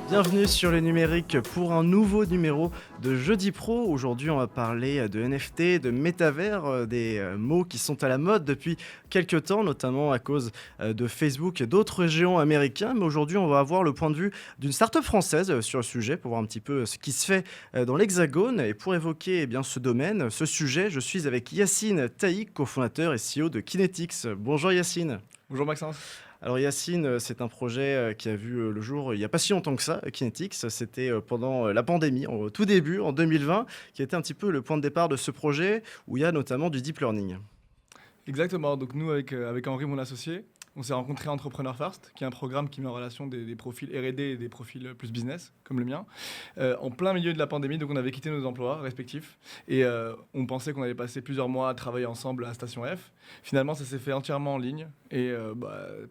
Bienvenue sur le numérique pour un nouveau numéro de Jeudi Pro. Aujourd'hui, on va parler de NFT, de métavers, des mots qui sont à la mode depuis quelques temps, notamment à cause de Facebook et d'autres géants américains. Mais aujourd'hui, on va avoir le point de vue d'une start-up française sur le sujet pour voir un petit peu ce qui se fait dans l'Hexagone. Et pour évoquer ce domaine, ce sujet, je suis avec Yacine Taïk, cofondateur et CEO de Kinetics. Bonjour Yacine. Bonjour Maxence. Alors Yacine, c'est un projet qui a vu le jour il n'y a pas si longtemps que ça, Kinetics. C'était pendant la pandémie, au tout début, en 2020, qui était un petit peu le point de départ de ce projet, où il y a notamment du deep learning. Exactement, donc nous avec Henri, mon associé, on s'est rencontrés à Entrepreneur First, qui est un programme qui met en relation des profils R&D et des profils plus business, comme le mien, en plein milieu de la pandémie. Donc on avait quitté nos emplois respectifs et on pensait qu'on allait passer plusieurs mois à travailler ensemble à Station F. Finalement, ça s'est fait entièrement en ligne et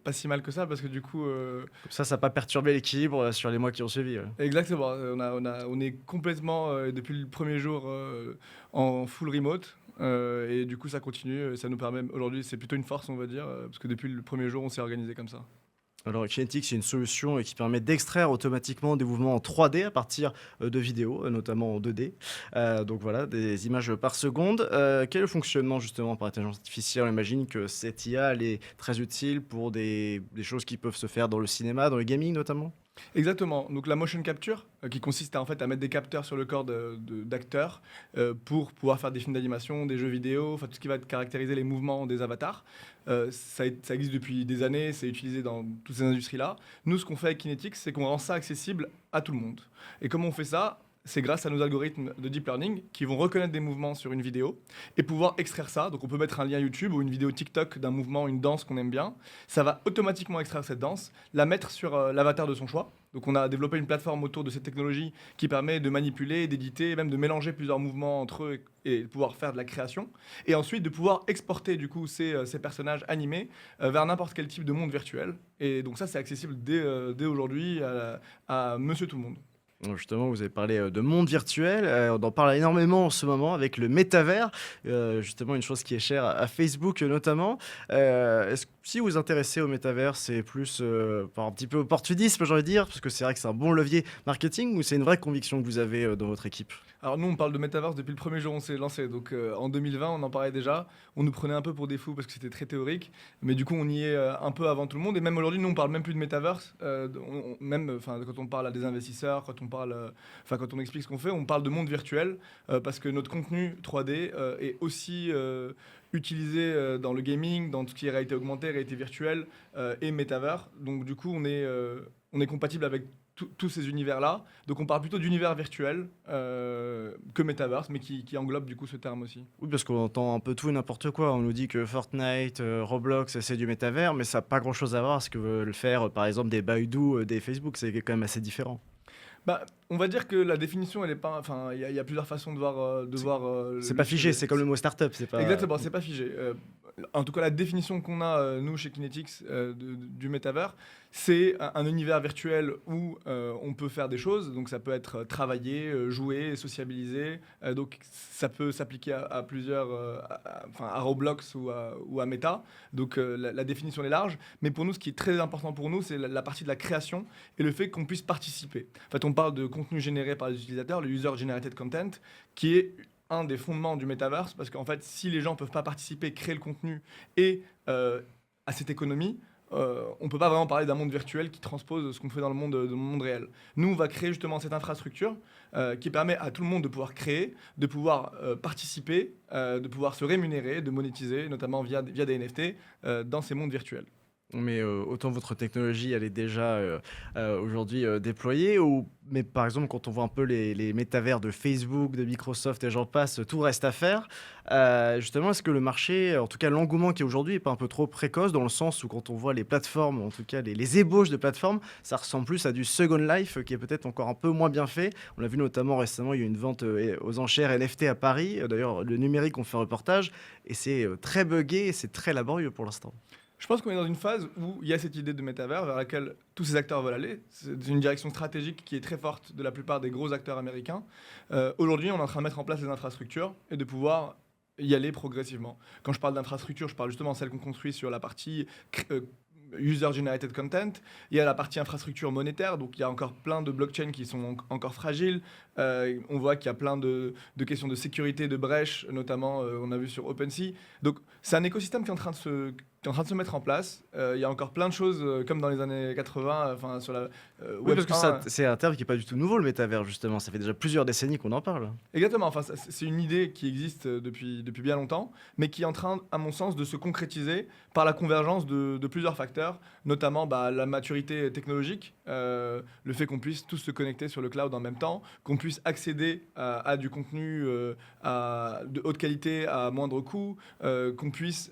pas si mal que ça parce que du coup... Comme ça n'a pas perturbé l'équilibre sur les mois qui ont suivi. Exactement, on est complètement, depuis le premier jour, en full remote. Et du coup, ça continue. Ça nous permet, aujourd'hui, c'est plutôt une force, on va dire, parce que depuis le premier jour, on s'est organisé comme ça. Alors Kinetics, c'est une solution qui permet d'extraire automatiquement des mouvements en 3D à partir de vidéos, notamment en 2D. Donc voilà, des images par seconde. Quel est le fonctionnement justement par intelligence artificielle? On imagine que cette IA elle est très utile pour des choses qui peuvent se faire dans le cinéma, dans le gaming notamment. Exactement. Donc la motion capture, qui consiste en fait à mettre des capteurs sur le corps d'acteurs pour pouvoir faire des films d'animation, des jeux vidéo, enfin tout ce qui va caractériser les mouvements des avatars. Ça existe depuis des années, c'est utilisé dans toutes ces industries-là. Nous, ce qu'on fait avec Kinetics, c'est qu'on rend ça accessible à tout le monde. Et comment on fait ça? C'est grâce à nos algorithmes de deep learning qui vont reconnaître des mouvements sur une vidéo et pouvoir extraire ça. Donc on peut mettre un lien YouTube ou une vidéo TikTok d'un mouvement, une danse qu'on aime bien. Ça va automatiquement extraire cette danse, la mettre sur l'avatar de son choix. Donc on a développé une plateforme autour de cette technologie qui permet de manipuler, d'éditer, même de mélanger plusieurs mouvements entre eux et de pouvoir faire de la création. Et ensuite de pouvoir exporter du coup ces personnages animés vers n'importe quel type de monde virtuel. Et donc ça c'est accessible dès aujourd'hui à Monsieur Tout-le-Monde. Justement, vous avez parlé de monde virtuel, on en parle énormément en ce moment avec le métavers, justement une chose qui est chère à Facebook notamment. Si vous vous intéressez au métavers, c'est plus par un petit peu opportunisme, j'ai envie de dire, parce que c'est vrai que c'est un bon levier marketing, ou c'est une vraie conviction que vous avez dans votre équipe? Alors nous, on parle de Metaverse depuis le premier jour où on s'est lancé. Donc en 2020, on en parlait déjà. On nous prenait un peu pour des fous parce que c'était très théorique. Mais du coup, on y est un peu avant tout le monde. Et même aujourd'hui, nous, on parle même plus de Metaverse. Même quand on parle à des investisseurs, quand on explique ce qu'on fait, on parle de monde virtuel parce que notre contenu 3D est aussi utilisé dans le gaming, dans tout ce qui est réalité augmentée, réalité virtuelle et Metaverse. Donc du coup, on est compatible avec tous ces univers-là. Donc on parle plutôt d'univers virtuel que Metaverse, mais qui englobe du coup ce terme aussi. Oui, parce qu'on entend un peu tout et n'importe quoi. On nous dit que Fortnite, Roblox, c'est du métavers, mais ça n'a pas grand-chose à voir avec ce que veulent faire, par exemple, des Baidu, des Facebook. C'est quand même assez différent. Bah, on va dire que la définition, elle est pas. Enfin, il y a plusieurs façons de voir. C'est pas figé, c'est comme le mot startup. C'est pas... Exactement, c'est pas figé. En tout cas, la définition qu'on a, nous, chez Kinetics, du métavers, c'est un univers virtuel où on peut faire des choses. Donc, ça peut être travailler, jouer, sociabiliser. Donc, ça peut s'appliquer à plusieurs, à Roblox ou à Meta. Donc, la définition est large. Mais pour nous, ce qui est très important pour nous, c'est la partie de la création et le fait qu'on puisse participer. En fait, on parle de contenu généré par les utilisateurs, le user-generated content, qui est un des fondements du métaverse, parce qu'en fait, si les gens ne peuvent pas participer, créer le contenu et à cette économie, on ne peut pas vraiment parler d'un monde virtuel qui transpose ce qu'on fait dans le monde réel. Nous, on va créer justement cette infrastructure qui permet à tout le monde de pouvoir créer, de pouvoir participer, de pouvoir se rémunérer, de monétiser, notamment via des NFT, dans ces mondes virtuels. Mais autant votre technologie, elle est déjà aujourd'hui déployée, mais par exemple, quand on voit un peu les métavers de Facebook, de Microsoft et j'en passe, tout reste à faire. Justement, est-ce que le marché, en tout cas l'engouement qui est aujourd'hui, n'est pas un peu trop précoce dans le sens où quand on voit les plateformes, en tout cas les ébauches de plateformes, ça ressemble plus à du Second Life qui est peut-être encore un peu moins bien fait. On l'a vu notamment récemment, il y a eu une vente aux enchères NFT à Paris. D'ailleurs, le numérique, on fait un reportage et c'est très buggé et c'est très laborieux pour l'instant. Je pense qu'on est dans une phase où il y a cette idée de métavers vers laquelle tous ces acteurs veulent aller. C'est une direction stratégique qui est très forte de la plupart des gros acteurs américains. Aujourd'hui, on est en train de mettre en place les infrastructures et de pouvoir y aller progressivement. Quand je parle d'infrastructure, je parle justement de celle qu'on construit sur la partie user-generated content. Il y a la partie infrastructure monétaire, donc il y a encore plein de blockchains qui sont encore fragiles. On voit qu'il y a plein de questions de sécurité, de brèches, notamment on a vu sur OpenSea. Donc c'est un écosystème qui est en train de se mettre en place. Il y a encore plein de choses, comme dans les années 80, sur la Oui, Web parce que 1. c'est un terme qui n'est pas du tout nouveau, le métavers, justement. Ça fait déjà plusieurs décennies qu'on en parle. Exactement, enfin, c'est une idée qui existe depuis bien longtemps, mais qui est en train, à mon sens, de se concrétiser par la convergence de plusieurs facteurs, notamment la maturité technologique, le fait qu'on puisse tous se connecter sur le cloud en même temps, qu'on puisse accéder à du contenu de haute qualité à moindre coût, qu'on puisse...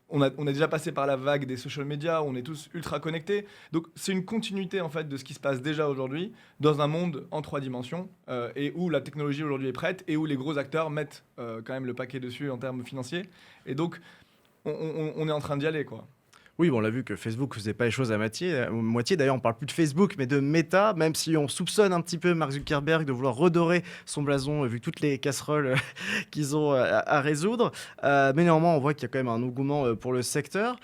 on est déjà passé par la vague des social media, on est tous ultra connectés. Donc c'est une continuité en fait de ce qui se passe déjà aujourd'hui dans un monde en 3 dimensions et où la technologie aujourd'hui est prête et où les gros acteurs mettent quand même le paquet dessus en termes financiers. Et donc on est en train d'y aller, quoi. Oui, bon, on l'a vu que Facebook faisait pas les choses à moitié. D'ailleurs, on parle plus de Facebook, mais de Meta, même si on soupçonne un petit peu Mark Zuckerberg de vouloir redorer son blason, vu toutes les casseroles qu'ils ont à résoudre. Mais néanmoins, on voit qu'il y a quand même un engouement pour le secteur.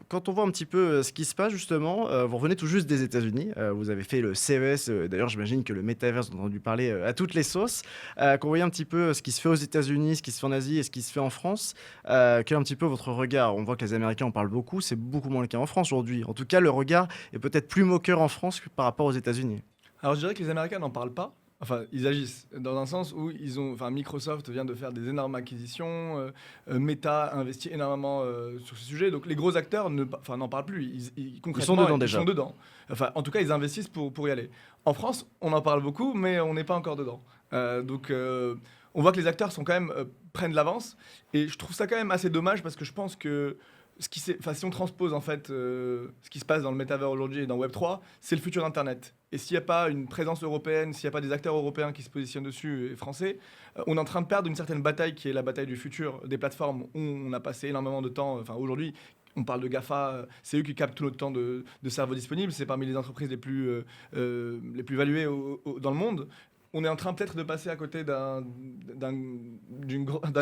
Quand on voit un petit peu ce qui se passe, justement, vous revenez tout juste des États-Unis. Vous avez fait le CES. D'ailleurs, j'imagine que le Metaverse, on a entendu parler à toutes les sauces. Quand vous voyez un petit peu ce qui se fait aux États-Unis, ce qui se fait en Asie et ce qui se fait en France, quel est un petit peu votre regard? On voit que les Américains en parlent beaucoup. C'est beaucoup moins le cas en France aujourd'hui. En tout cas, le regard est peut-être plus moqueur en France que par rapport aux États-Unis. Alors je dirais que les Américains n'en parlent pas. Enfin, ils agissent dans un sens où Microsoft vient de faire des énormes acquisitions, Meta investit énormément sur ce sujet, donc les gros acteurs n'en parlent plus, concrètement, sont dedans déjà. Sont dedans. Enfin, en tout cas, ils investissent pour y aller. En France, on en parle beaucoup, mais on n'est pas encore dedans. Donc, on voit que les acteurs sont quand même prennent l'avance, et je trouve ça quand même assez dommage parce que je pense que si on transpose en fait ce qui se passe dans le métavers aujourd'hui et dans Web3, c'est le futur d'Internet. Et s'il n'y a pas une présence européenne, s'il n'y a pas des acteurs européens qui se positionnent dessus et français, on est en train de perdre une certaine bataille qui est la bataille du futur des plateformes où on a passé énormément de temps. Enfin, aujourd'hui, on parle de GAFA, c'est eux qui captent tout notre temps de cerveau disponible. C'est parmi les entreprises les plus valuées dans le monde. On est en train peut-être de passer à côté d'un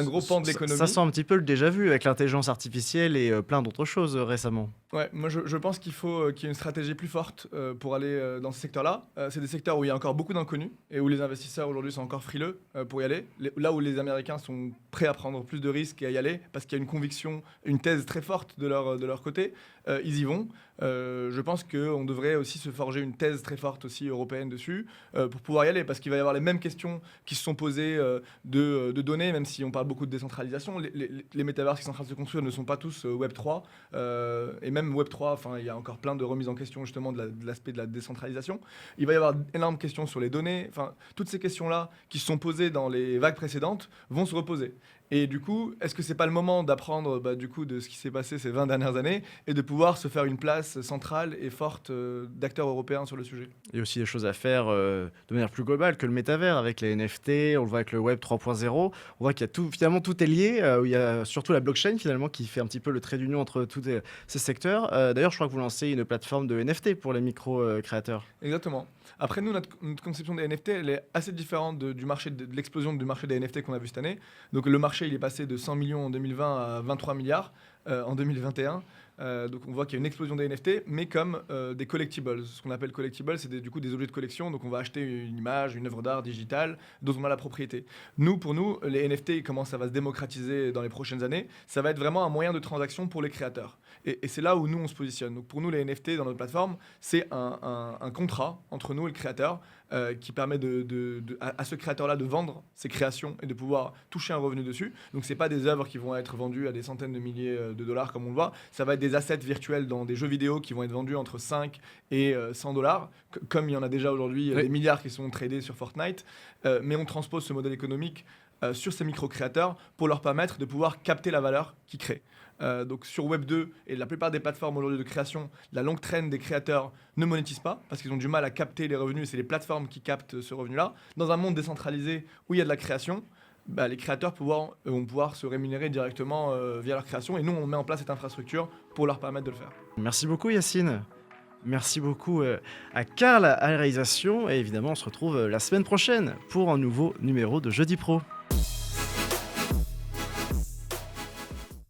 gros pan de l'économie. Ça sent un petit peu le déjà-vu avec l'intelligence artificielle et plein d'autres choses récemment. Ouais, moi je pense qu'il faut qu'il y ait une stratégie plus forte pour aller dans ces secteurs-là. C'est des secteurs où il y a encore beaucoup d'inconnus et où les investisseurs aujourd'hui sont encore frileux pour y aller. Là où les Américains sont prêts à prendre plus de risques et à y aller parce qu'il y a une conviction, une thèse très forte de leur côté, ils y vont. Je pense qu'on devrait aussi se forger une thèse très forte aussi européenne dessus pour pouvoir y aller parce qu'il va y avoir les mêmes questions qui se sont posées de données, même si on parle beaucoup de décentralisation. Les métavers qui sont en train de se construire ne sont pas tous Web3 et même Web3, il y a encore plein de remises en question justement de l'aspect de la décentralisation. Il va y avoir d'énormes questions sur les données. Toutes ces questions-là qui se sont posées dans les vagues précédentes vont se reposer. Et du coup, est-ce que c'est pas le moment d'apprendre de ce qui s'est passé ces 20 dernières années et de pouvoir se faire une place centrale et forte d'acteurs européens sur le sujet? Il y a aussi des choses à faire de manière plus globale que le métavers avec les NFT, on le voit avec le Web 3.0. On voit qu'il y a tout, finalement tout est lié, où il y a surtout la blockchain finalement qui fait un petit peu le trait d'union entre tous ces secteurs. D'ailleurs, je crois que vous lancez une plateforme de NFT pour les micro-créateurs. Exactement. Après, nous, notre conception des NFT, elle est assez différente de l'explosion du marché des NFT qu'on a vu cette année. Donc le marché, il est passé de 100 millions en 2020 à 23 milliards en 2021. Donc on voit qu'il y a une explosion des NFT, mais comme des collectibles. Ce qu'on appelle collectibles, c'est du coup des objets de collection. Donc on va acheter une image, une œuvre d'art digitale dont on a la propriété. Pour nous, les NFT, comment ça va se démocratiser dans les prochaines années? Ça va être vraiment un moyen de transaction pour les créateurs. Et c'est là où nous, on se positionne. Donc pour nous, les NFT dans notre plateforme, c'est un contrat entre nous et le créateur qui permet à ce créateur-là de vendre ses créations et de pouvoir toucher un revenu dessus. Donc c'est pas des œuvres qui vont être vendues à des centaines de milliers de dollars comme on le voit. Ça va être des assets virtuels dans des jeux vidéo qui vont être vendus entre 5 et 100 dollars, comme il y en a déjà aujourd'hui des milliards qui sont tradés sur Fortnite. Mais on transpose ce modèle économique sur ces micro-créateurs pour leur permettre de pouvoir capter la valeur qu'ils créent. Donc sur Web 2 et la plupart des plateformes aujourd'hui de création, la longue traîne des créateurs ne monétisent pas parce qu'ils ont du mal à capter les revenus. C'est les plateformes qui captent ce revenu-là. Dans un monde décentralisé où il y a de la création, les créateurs vont pouvoir se rémunérer directement via leur création. Et nous, on met en place cette infrastructure pour leur permettre de le faire. Merci beaucoup Yacine. Merci beaucoup à Karl à la réalisation. Et évidemment, on se retrouve la semaine prochaine pour un nouveau numéro de Jeudi Pro.